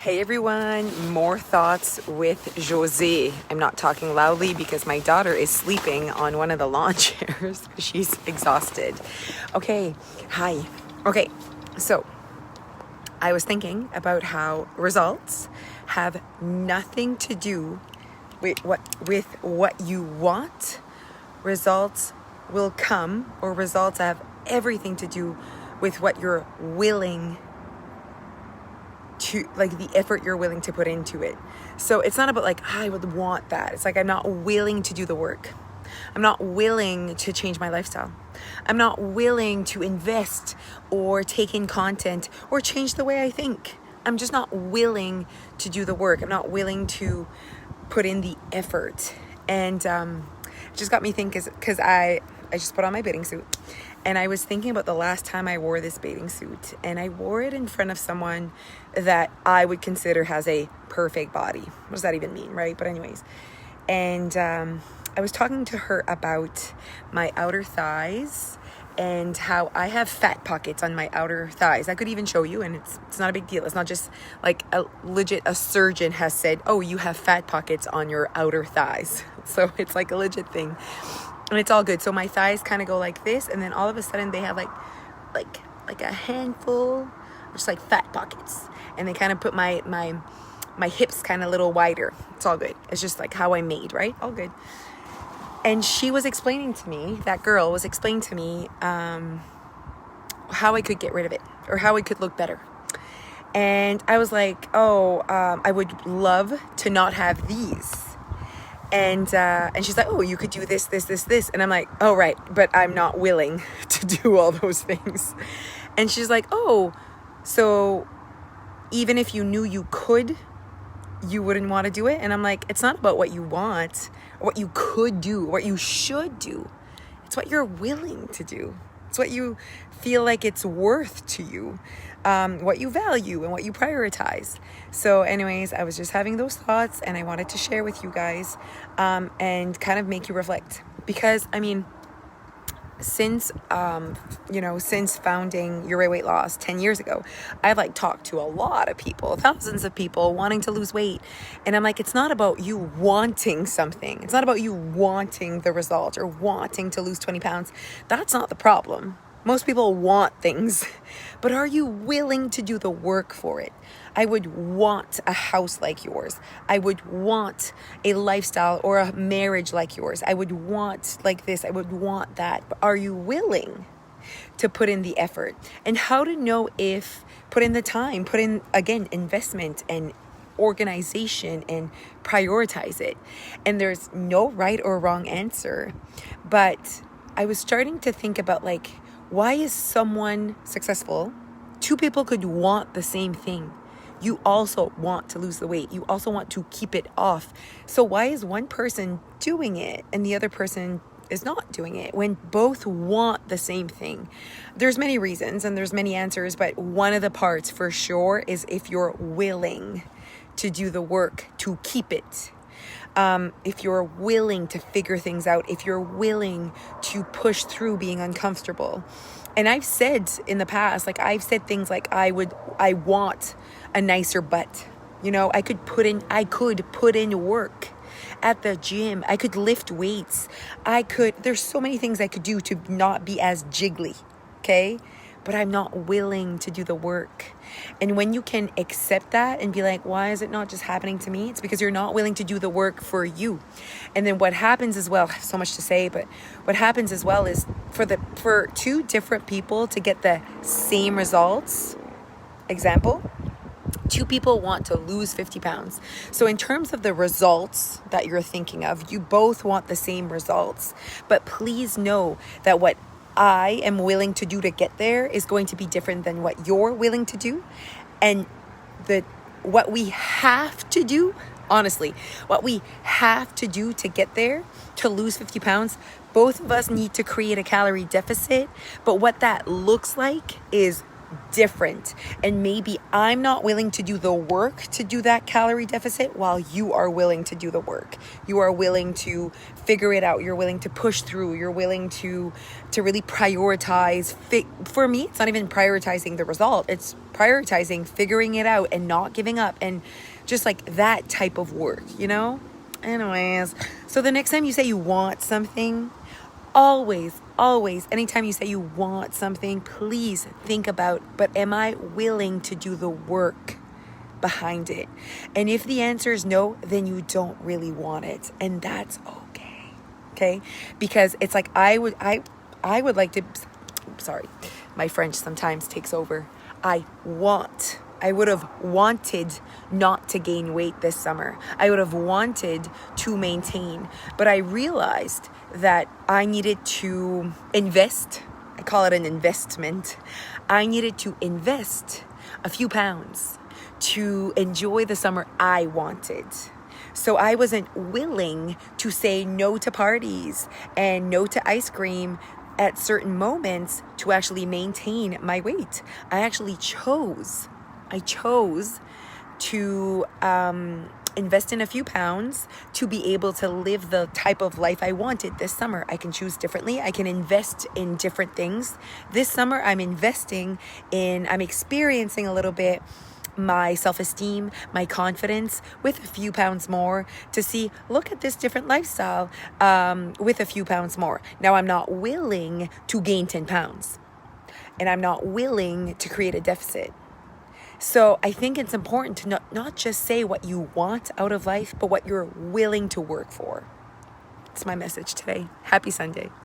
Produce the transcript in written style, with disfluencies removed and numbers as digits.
Hey everyone, more thoughts with José. I'm not talking loudly because my daughter is sleeping on one of the lawn chairs. She's exhausted. Okay, hi. Okay, so I was thinking about how results have nothing to do with what you want. Results will come, or results have everything to do with what you're willing to, like the effort you're willing to put into it. So it's not about like, I would want that. It's like, I'm not willing to do the work. I'm not willing to change my lifestyle. I'm not willing to invest or take in content or change the way I think. I'm just not willing to do the work. I'm not willing to put in the effort. And it just got me thinking, because I just put on my bathing suit. And I was thinking about the last time I wore this bathing suit, and I wore it in front of someone that I would consider has a perfect body. What does that even mean, right? But anyways, and I was talking to her about my outer thighs and how I have fat pockets on my outer thighs. I could even show you, and it's not a big deal. It's not just like a surgeon has said, oh, you have fat pockets on your outer thighs. So it's like a legit thing. And it's all good. So my thighs kind of go like this, and then all of a sudden they have like a handful of just like fat pockets, and they kind of put my hips kind of a little wider. It's all good. It's just like how I'm made, right? All good. And she was explaining to me, that girl was explaining to me how I could get rid of it, or how it could look better. And I was like, I would love to not have these. And she's like, oh, you could do this. And I'm like, oh, right. But I'm not willing to do all those things. And she's like, oh, so even if you knew you could, you wouldn't want to do it? And I'm like, it's not about what you want, or what you could do, what you should do. It's what you're willing to do. It's what you feel like it's worth to you, what you value and what you prioritize. So anyways, I was just having those thoughts, and I wanted to share with you guys and kind of make you reflect. Because, I mean, since founding Your Weight Loss 10 years ago, I've talked to a lot of people, thousands of people wanting to lose weight. And I'm like, it's not about you wanting something. It's not about you wanting the result or wanting to lose 20 pounds. That's not the problem. Most people want things, but are you willing to do the work for it? I would want a house like yours. I would want a lifestyle or a marriage like yours. I would want like this. I would want that. But are you willing to put in the effort? And how to know if put in the time, put in, again, investment and organization and prioritize it. And there's no right or wrong answer. But I was starting to think about why is someone successful? Two people could want the same thing. You also want to lose the weight. You also want to keep it off. So why is one person doing it and the other person is not doing it when both want the same thing? There's many reasons and there's many answers, but one of the parts for sure is if you're willing to do the work to keep it. If you're willing to figure things out, if you're willing to push through being uncomfortable. And I've said in the past, I've said things like, I want a nicer butt. I could put in work at the gym. I could lift weights. There's so many things I could do to not be as jiggly. Okay. But I'm not willing to do the work. And when you can accept that and be like, why is it not just happening to me? It's because you're not willing to do the work for you. And then what happens as well, so much to say, but what happens as well is for two different people to get the same results, example, two people want to lose 50 pounds. So in terms of the results that you're thinking of, you both want the same results. But please know that what I am willing to do to get there is going to be different than what you're willing to do. And what we have to do, honestly, what we have to do to get there, to lose 50 pounds, both of us need to create a calorie deficit. But what that looks like is different. And maybe I'm not willing to do the work to do that calorie deficit while you are willing to do the work. You are willing to figure it out. You're willing to push through. You're willing to really prioritize. For me, it's not even prioritizing the result. It's prioritizing figuring it out and not giving up, and just like that type of work, you know? Anyways, so the next time you say you want something, always, anytime you say you want something, please think about, but am I willing to do the work behind it? And if the answer is no, then you don't really want it. And that's okay. Okay? Because it's like I would like to, sorry, my French sometimes takes over. I would have wanted not to gain weight this summer. I would have wanted to maintain, but I realized that I needed to invest. I call it an investment. I needed to invest a few pounds to enjoy the summer I wanted. So I wasn't willing to say no to parties and no to ice cream at certain moments to actually maintain my weight. I actually chose to invest in a few pounds to be able to live the type of life I wanted this summer. I can choose differently. I can invest in different things. This summer, I'm experiencing a little bit my self-esteem, my confidence with a few pounds more to see, look at this different lifestyle with a few pounds more. Now, I'm not willing to gain 10 pounds and I'm not willing to create a deficit. So I think it's important to not just say what you want out of life, but what you're willing to work for. It's my message today. Happy Sunday.